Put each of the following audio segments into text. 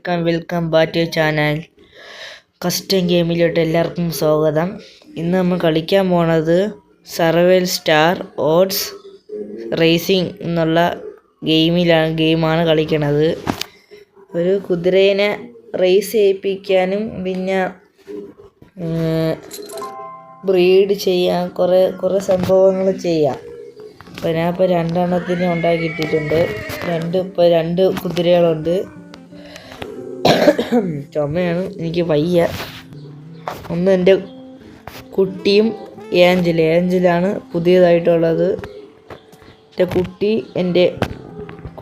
Welcome back to channel. Custom ഗെയിമിലോട്ട് എല്ലാവർക്കും സ്വാഗതം. ഇന്ന് നമ്മൾ കളിക്കാൻ പോണത് സർവൈവൽ സ്റ്റാർ ഓട്സ് റേസിംഗ് എന്നുള്ള ഗെയിമാണ് കളിക്കണത്. ഒരു കുതിരേനെ റേസ് ചെയ്യിപ്പിക്കാനും പിന്നെ ബ്രീഡ് ചെയ്യാൻ കുറേ സംഭവങ്ങൾ ചെയ്യാം. അപ്പോൾ ഞാൻ ഇപ്പോൾ 2 എണ്ണത്തിനെ ഉണ്ടാക്കിയിട്ടിട്ടുണ്ട്. രണ്ട് കുതിരകളുണ്ട്. ചുമയാണ്, എനിക്ക് വയ്യ. ഒന്ന് എൻ്റെ കുട്ടിയും ഏഞ്ചലാണ് പുതിയതായിട്ടുള്ളത്. എൻ്റെ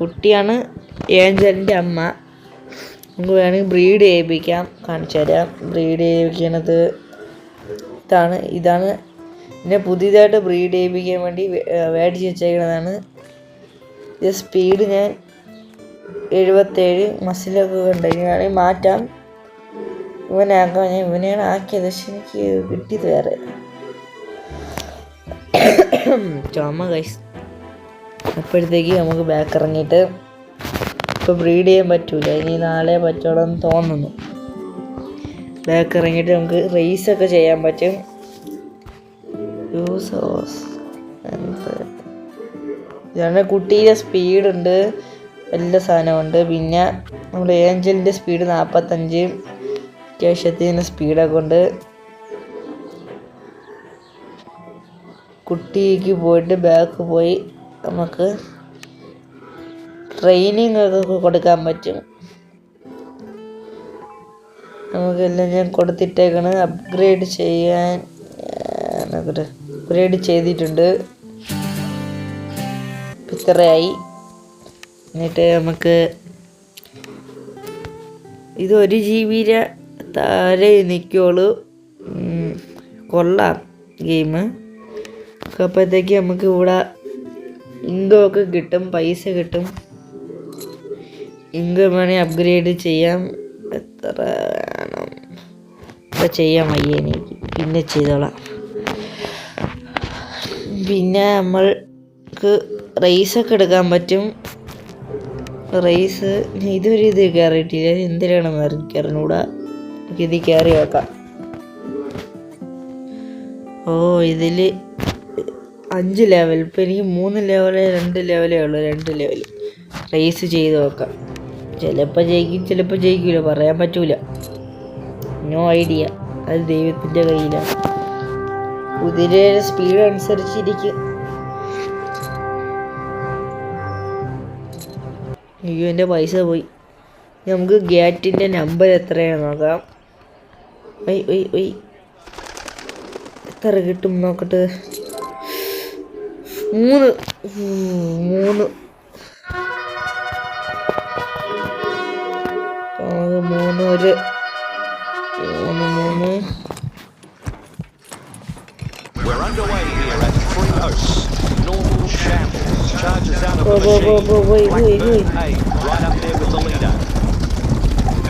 കുട്ടിയാണ് ഏഞ്ചലിൻ്റെ അമ്മ. നമുക്ക് വേണമെങ്കിൽ ബ്രീഡ് ചെയ്യിപ്പിക്കാം, കാണിച്ചു തരാം. ബ്രീഡ് ചെയ്യിപ്പിക്കണത് ഇതാണ് പിന്നെ പുതിയതായിട്ട് ബ്രീഡ് ചെയ്യിപ്പിക്കാൻ വേണ്ടി മേടിച്ച് വെച്ചേക്കുന്നതാണ്. ഇത് സ്പീഡ് ഞാൻ 77 മസിലൊക്കെ ഉണ്ട്. ഇനി വേണമെങ്കിൽ മാറ്റാം. ഇവനാക്കാം. ഞാൻ ഇവനെയാണ് ആക്കിയത്, പക്ഷെ എനിക്ക് കിട്ടിയത് വേറെ. ചുമ ഗൈസ്. അപ്പോഴത്തേക്ക് നമുക്ക് ബാക്ക് ഇറങ്ങിയിട്ട് ഇപ്പോൾ ബ്രീഡ് ചെയ്യാൻ പറ്റൂല, ഇനി നാളെ പറ്റുള്ളൂ എന്ന് തോന്നുന്നു. ബാക്ക് ഇറങ്ങിയിട്ട് നമുക്ക് റേസൊക്കെ ചെയ്യാൻ പറ്റും. ഇതാണ് കുട്ടിയുടെ സ്പീഡുണ്ട്, എല്ലാ സാധനമുണ്ട്. പിന്നെ നമ്മുടെ ഏഞ്ചലിൻ്റെ സ്പീഡ് 45, അത്യാവശ്യത്തിന് സ്പീഡൊക്കെ ഉണ്ട്. കുട്ടിക്ക് പോയിട്ട് ബാക്ക് പോയി നമുക്ക് ട്രെയിനിങ് ഒക്കെ കൊടുക്കാൻ പറ്റും. നമുക്കെല്ലാം ഞാൻ കൊടുത്തിട്ടേക്കാണ്. അപ്ഗ്രേഡ് ചെയ്തിട്ടുണ്ട്. ഇത്രയായി. എന്നിട്ട് നമുക്ക് ഇത് 1 GB താഴെ നിൽക്കുള്ളൂ. കൊള്ളാം ഗെയിം. അപ്പോഴത്തേക്ക് നമുക്ക് ഇവിടെ ഇൻകമൊക്കെ കിട്ടും, പൈസ കിട്ടും. ഇൻകം വേണമെങ്കിൽ അപ്ഗ്രേഡ് ചെയ്യാം. എത്ര വേണം ഇപ്പം ചെയ്യാൻ വയ്യ എനിക്ക്, പിന്നെ ചെയ്തോളാം. പിന്നെ നമ്മൾക്ക് റേസൊക്കെ എടുക്കാൻ പറ്റും. റേസ് ഇതൊരു ഇത് കയറിയിട്ടില്ല, എന്തിനാണെന്ന് അറിഞ്ഞൂടാ. ഇതിൽ കയറി വെക്കാം. ഇതിൽ 5 ലെവൽ. ഇപ്പം എനിക്ക് 3 ലെവലേ 2 ലെവലേ ഉള്ളൂ. 2 ലെവൽ റേസ് ചെയ്ത് നോക്കാം. ചിലപ്പോൾ ജയിക്കും, ചിലപ്പോൾ ജയിക്കില്ല, പറയാൻ പറ്റൂല. നോ ഐഡിയ, അത് ദൈവത്തിൻ്റെ കയ്യിലാണ്. കുതിരയുടെ സ്പീഡ് അനുസരിച്ചിരിക്കും. അയ്യോ, എൻ്റെ പൈസ പോയി. നമുക്ക് ഗേറ്റിൻ്റെ നമ്പർ എത്രയാണെന്ന് നോക്കാം. എത്ര കിട്ടും നോക്കട്ടെ. 3 We're underway here at 3 Oaks. Normal Shambles charges out of the machine. Blackburn A right up there with the leader.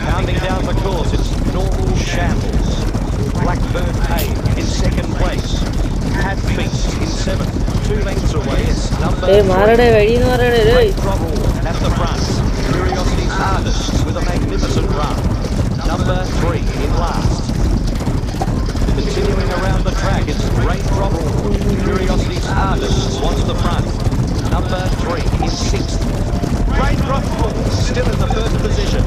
Pounding down the course, it's Normal Shambles. Blackburn A in 2nd place. Hat Feast in 7th. 2 lengths away, it's number 3. Trouble at the front. Curiosity's Hardest with a magnificent run. Number 3 in last. Continuing around the track, it's Raindrop. Curiosity's Hardest wants the front. Number 3 in 6th. Raindrop still in the 1st position.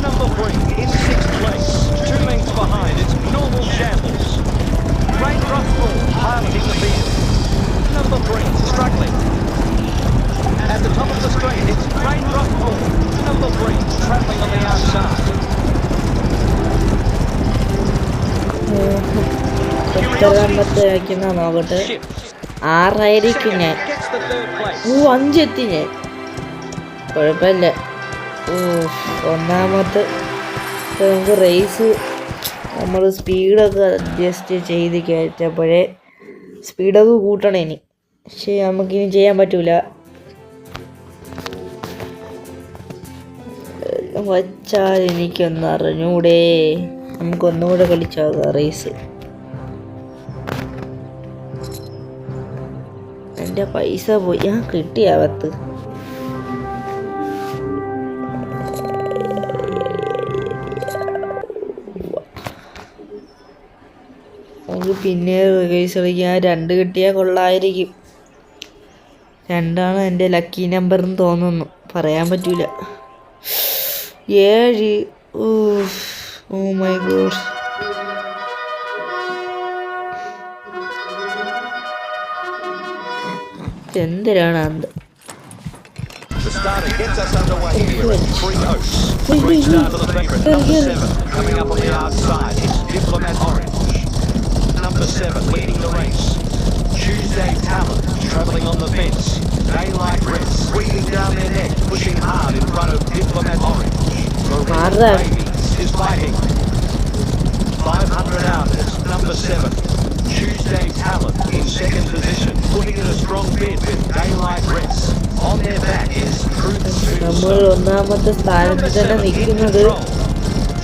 Number 3 in 6th place. 2 lengths behind, it's Normal Shambles. Raindrop piloting the field. Number 3 struggling. At the top of the straight, it's Raindrop. Number 3 travelling on the outside. നോക്കട്ടെ. 6 ആയിരിക്കും ഞാൻ. 5 എത്തി ഞാൻ. കുഴപ്പമില്ല. ഒന്നാമത്തെ നമുക്ക് raise നമ്മൾ സ്പീഡൊക്കെ adjust ചെയ്ത് കയറ്റപ്പോഴേ സ്പീഡൊക്കെ കൂട്ടണം ഇനി. പക്ഷേ നമുക്കിനി ചെയ്യാൻ പറ്റൂല. വച്ചാൽ എനിക്കൊന്ന് അറിഞ്ഞൂടെ. നമുക്കൊന്നുകൂടെ കളിച്ചാകാം റേസ്. എൻ്റെ പൈസ പോയി. കിട്ടിയാവത്ത് നമുക്ക് പിന്നെ റേസ് കളിക്കാൻ 2 കിട്ടിയാൽ കൊള്ളായിരിക്കും. 2 എൻ്റെ ലക്കി നമ്പർ എന്ന് തോന്നുന്നു, പറയാൻ പറ്റൂല. 7. Oh my god. എന്തിനാണ് അത്? The starter gets us underway here at Three Oaks. Great start for the veteran, number 7. Coming up on the outside, it's Diplomat Orange. Number 7 leading the race. Tuesday Talent travelling on the fence. Daylight Rest squeezing down their neck, pushing hard in front of Diplomat Orange. Marine Babies is fighting. 500 out, it's number 7. Tuesday Talent in second position, putting in a strong bid with Daylight Rest. On their back is Truth Super. നമ്മൾ ഒന്നാമത്തെ സ്ഥാനത്ത് തന്നെ നിൽക്കുന്നത്.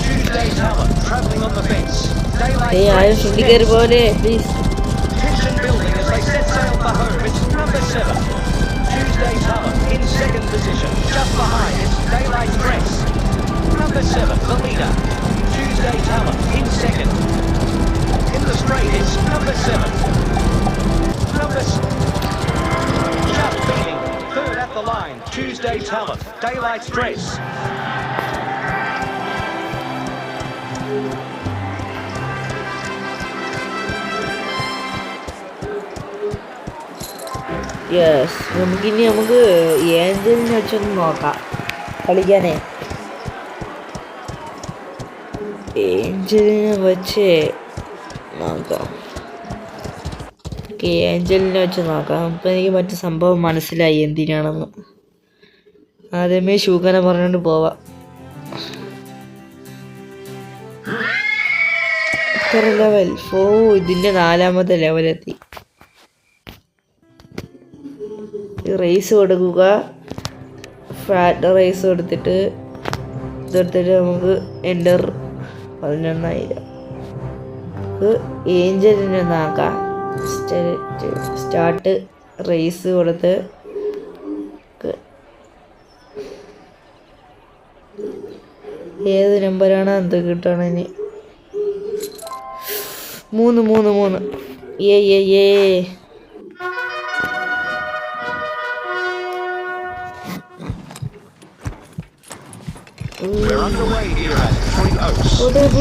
Tuesday Talent travelling on the fence. ആരും ചുണ്ടിക്കയറി പോലെ please. Tension building as they set sail for home. It's number 7. Tuesday Talent in second position. Just behind it's Daylight Rest. Number 7, the leader. Tuesday Talent in second. In the straight it's number 7. Just beating. Third at the line. Tuesday Talent. Daylight Race. Yes, നമുക്ക് ഏഞ്ചലിനെ വെച്ചൊന്ന് നോക്കാം കളിക്കാനേ. ഏഞ്ചലിനെ വെച്ച് നോക്കാം. ഏഞ്ചലിനെ വെച്ച് നോക്കാം. അപ്പം എനിക്ക് മറ്റു സംഭവം മനസ്സിലായി എന്തിനാണെന്ന്. ആദ്യമേ ഷൂക്കനെ പറഞ്ഞുകൊണ്ട് പോവാം. എത്ര ലെവൽ? ഇതിൻ്റെ 4ാമത്തെ ലെവലെത്തി. റേസ് കൊടുക്കുക. ഫ്ലാറ്റ് റേസ് കൊടുത്തിട്ട് ഇതെടുത്തിട്ട് നമുക്ക് എൻ്റർ 11,000. ഏഞ്ചലിനെ നോക്കാം. സ്റ്റാർട്ട് റേസ് കൊടുത്ത് ഏത് നമ്പറാണ് അത് കിട്ടണമെന്ന്. 3. ഏ We're underway here at Three Oaks.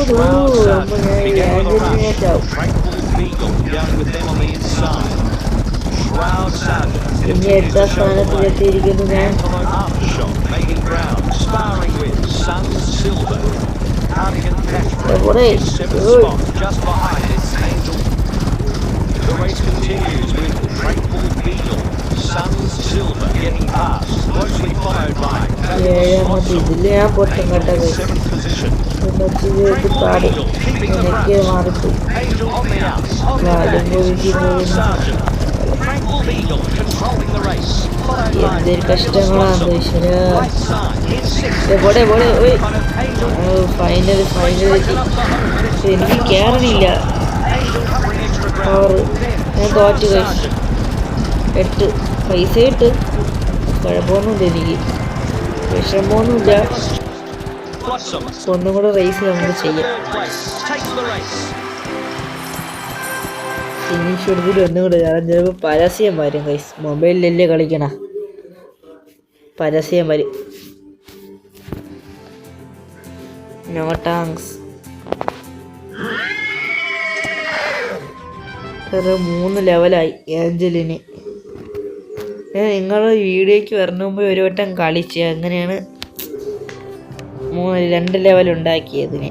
Shroud Sergeant began with a rush. Tranquil Beagle down with them on the inside. Shroud Sergeant continues to show the way. Antelope Aftershock making ground, sparring with Sun Silver. Cardigan Patrick is 7th spot, just behind its Angel. The race continues with Tranquil Beagle, Sun Silver getting past, closely followed by ഇതിൽ ഞാൻ പൊട്ടും കേട്ടത്. പാടി എനിക്ക് മാറിപ്പോയി. എന്തൊരു കഷ്ടങ്ങളാണ് ഈശ്വര. Final എനിക്ക് കയറണില്ല. 6. ഞാൻ തോറ്റ് കഴിച്ചു. 8 പൈസ ഇട്ട് കുഴപ്പമൊന്നുമില്ല, എനിക്ക് വിഷമമൊന്നുമില്ല. ഒന്നും കൂടെ റേസ് നമുക്ക് ചെയ്യാം. ഫിനിഷ് എടുത്തിട്ട് ഒന്നും കൂടെ. കാരണം ചിലപ്പോൾ പരസ്യം വരും കൈസ്. മൊബൈലിലല്ലേ കളിക്കണ, പരസ്യം വരും. No thanks. 3 ലെവലായി ഏഞ്ചലിന്. ഞാൻ നിങ്ങളുടെ വീഡിയോയ്ക്ക് വരണ മുമ്പ് ഒരു വട്ടം കളിച്ച് അങ്ങനെയാണ് 2 ലെവൽ ഉണ്ടാക്കിയതിന്.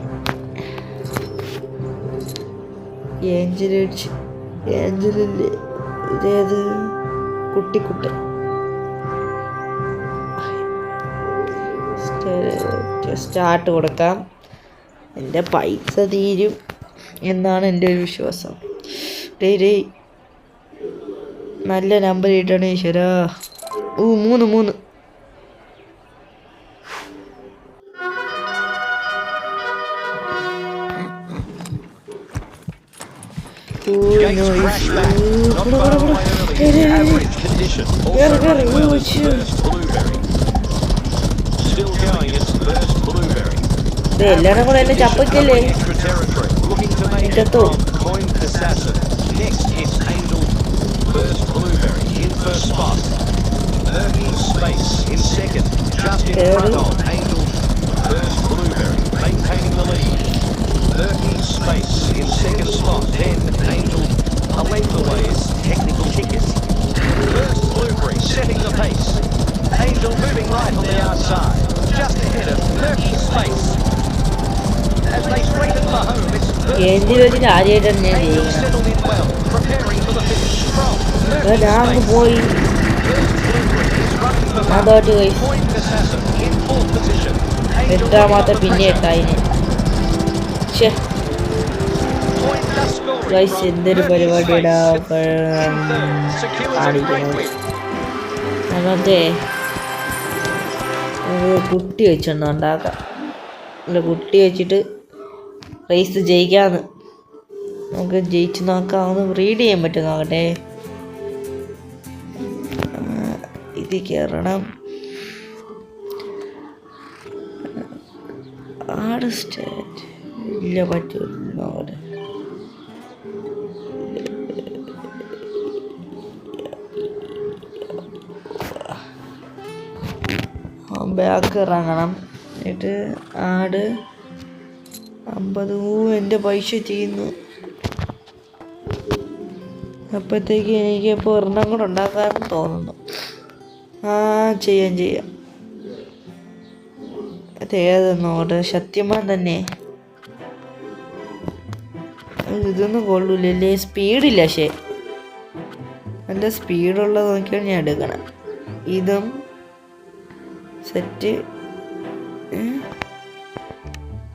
ഏഞ്ചലിൻ്റെ ഇതേത് കുട്ടിക്കുട്ടൻ. സ്റ്റാർട്ട് കൊടുക്കാം. എൻ്റെ പൈസ തീരും എന്നാണ് എൻ്റെ ഒരു വിശ്വാസം. നല്ല നമ്പർ ഇട്ടാണ് ഈശ്വരാ. 3. Gates crash back, not far away early. Average condition. Also running well is Burst Blueberry. Still going, it's Burst Blueberry. എല്ലാരും കൂടെ എന്നെ ചപ്പിക്കല്ലേ. Extra territory, looking to make it from Point Assassin. Next, it's Angel First Blueberry in first spot. Murky Space in second, just in front of Angel First Blueberry, maintaining the lead. Murky Space in second spot, then Angel a length away is Technical Ticket. First Blueberry setting the pace. Angel moving right on the outside, just ahead of Murky Space. As they straighten for home, it's എന്തിനൊരു ആദ്യമായിട്ടാണ് ഞാൻ Angel ചെയ്യുന്നത്. settled in well, preparing for the finish. From ഞാൻ അങ്ങ് പോയി അതോട്ട് പോയി Point Assassin in fourth position. എട്ടാമത്തെ പിന്നെ എട്ടായിന് guys എന്തൊരു പരിപാടിയുടെ കാണിക്കുന്നത്. നമുക്ക് കുട്ടി വെച്ചൊന്ന് ഉണ്ടാക്കാം. അല്ല കുട്ടി വെച്ചിട്ട് റേസ് ജയിക്കാന്ന് നമുക്ക് ജയിച്ച് നോക്കാം. ഒന്ന് റീഡ് ചെയ്യാൻ പറ്റും നോക്കട്ടെ. ഇത് കയറണം. ആട് സ്റ്റേറ്റ് ഇല്ല പറ്റൂല നോക്കട്ടെ. ബാക്ക് ഇറങ്ങണം. എന്നിട്ട് ആട് 50 എൻ്റെ പൈസ ചെയ്യുന്നു. അപ്പോഴത്തേക്ക് എനിക്ക് ഇപ്പോൾ ഒരെണ്ണം കൂടെ ഉണ്ടാക്കാമെന്ന് തോന്നുന്നു. ചെയ്യാം. അതേതെന്നോട് സത്യമാൻ തന്നെ ഇതൊന്നും കൊള്ളൂല്ലേ. സ്പീഡില്ല. പക്ഷേ നല്ല സ്പീഡുള്ളത് നോക്കിയാണ് ഞാൻ എടുക്കണം. ഇതും സെറ്റ്.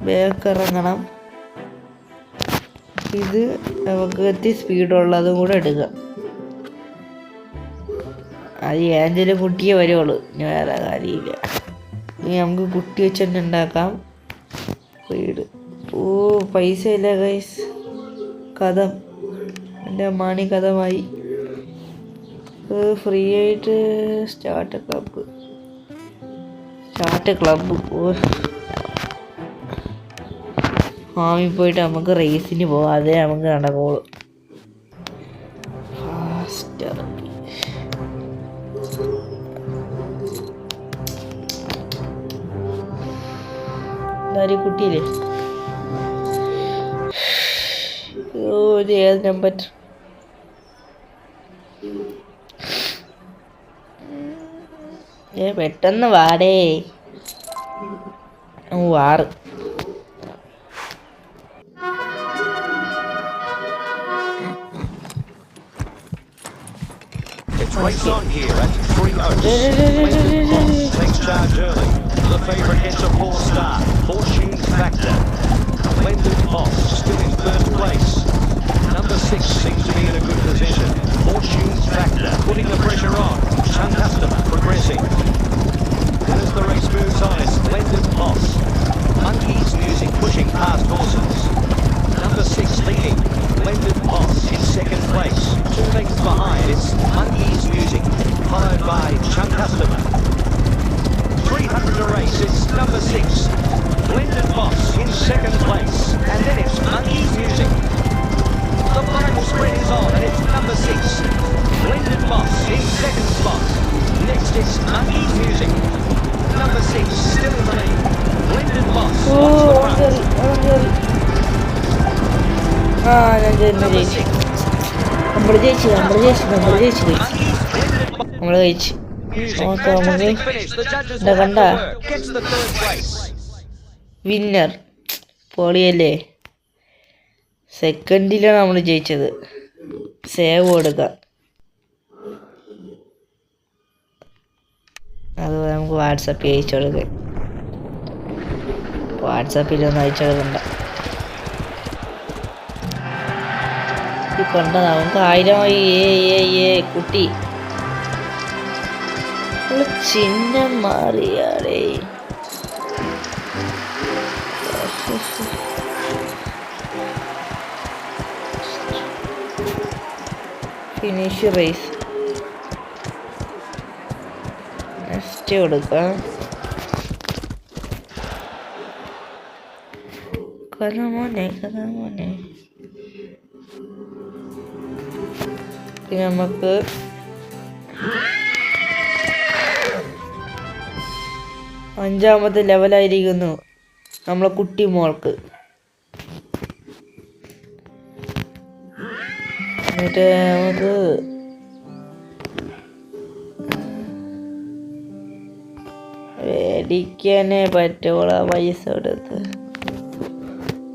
ബാക്ക് ഇറങ്ങണം. ഇത് നമുക്ക് സ്പീഡുള്ളതും കൂടെ എടുക്കാം. അത് ഏഞ്ചല് കുട്ടിയെ വരുള്ളൂ, ഇനി വേറെ കാര്യമില്ല. ഇനി നമുക്ക് കുട്ടി വെച്ച് തന്നെ ഉണ്ടാക്കാം. സ്പീഡ്. പൈസ ഇല്ല ഗൈസ്. കഥം എൻ്റെ അമ്മാണി കഥമായി. ഫ്രീ ആയിട്ട് സ്റ്റാർട്ട് ക്ലബ്ബ്. ഫാമിൽ പോയിട്ട് നമുക്ക് റേസിന് പോവാം. അതേ നമുക്ക് നടക്കുള്ളൂ. ഫാസ്റ്റ് ഇറക്കി. എല്ലാവരും കുട്ടിയില്ലേ? ഏത് നമ്പർ? പെട്ടെന്ന് വാടേ. 6. It's race on here at 3 Oaks. Takes charge early. The favourite gets a 4-star. Fortune Factor. Blended Boss still in third place. Number 6 seems to be in a good position. Fortune Factor putting the pressure on. Sun Customer progressing. As the race moves on, it's Blended Boss. Monkey's Music pushing past horses. Number 6 leading. Blended Boss in second place. 2 lengths behind, it's Monkey's Music, followed by Chunk Customer. 300 to race, it's number 6. Blended Boss in second place. And then it's Monkey's Music. The final spread is on, and it's number 6. Blended Boss in second spot. Next it's Monkey's Music. Number 6 still in the lead. Blended Boss. നമ്മൾ ജയിച്ചു കണ്ട winner. പൊളിയല്ലേ. സെക്കൻഡിലാണ് നമ്മൾ ജയിച്ചത്. Save കൊടുക്കാം. അതുപോലെ നമുക്ക് വാട്സാപ്പിൽ അയച്ചു കൊടുക്കാം. വാട്സാപ്പിലൊന്നും അയച്ചു കൊടുക്കണ്ട. കണ്ട നമുക്ക് 1000 കുട്ടി. ചിഹ്നം മാറിയാടേ. Finish raise. നെക്സ്റ്റ് കൊടുക്കാം. കഥ മോനെ പിന്നെ നമുക്ക് അഞ്ചാമത്തെ ലെവലായിരിക്കുന്നു നമ്മളെ കുട്ടി മോൾക്ക്. എന്നിട്ട് നമുക്ക് മേടിക്കാനേ പറ്റുള്ള പൈസ എടുത്ത്.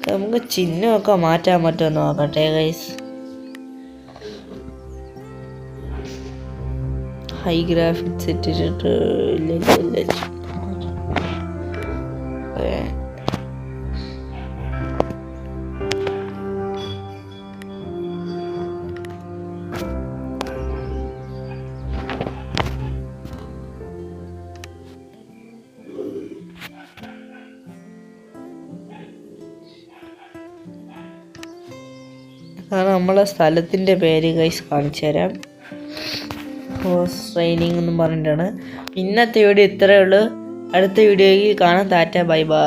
നമുക്ക് ചിഹ്നമൊക്കെ മാറ്റാൻ പറ്റുമോ നോക്കട്ടെ ഗൈസ്. ഹൈ ഗ്രാഫിക്സ് ഇട്ടിട്ട് ഇല്ല. കാരണം നമ്മളെ സ്ഥലത്തിൻ്റെ പേര് ഗൈസ് കാണിച്ചു തരാം. ഹോഴ്സ് ട്രെയിനിങ് എന്നും പറഞ്ഞിട്ടാണ്. ഇന്നത്തെ വീഡിയോ ഇത്രയേ ഉള്ളൂ. അടുത്ത വീഡിയോയിൽ കാണാം. Tata bye bye.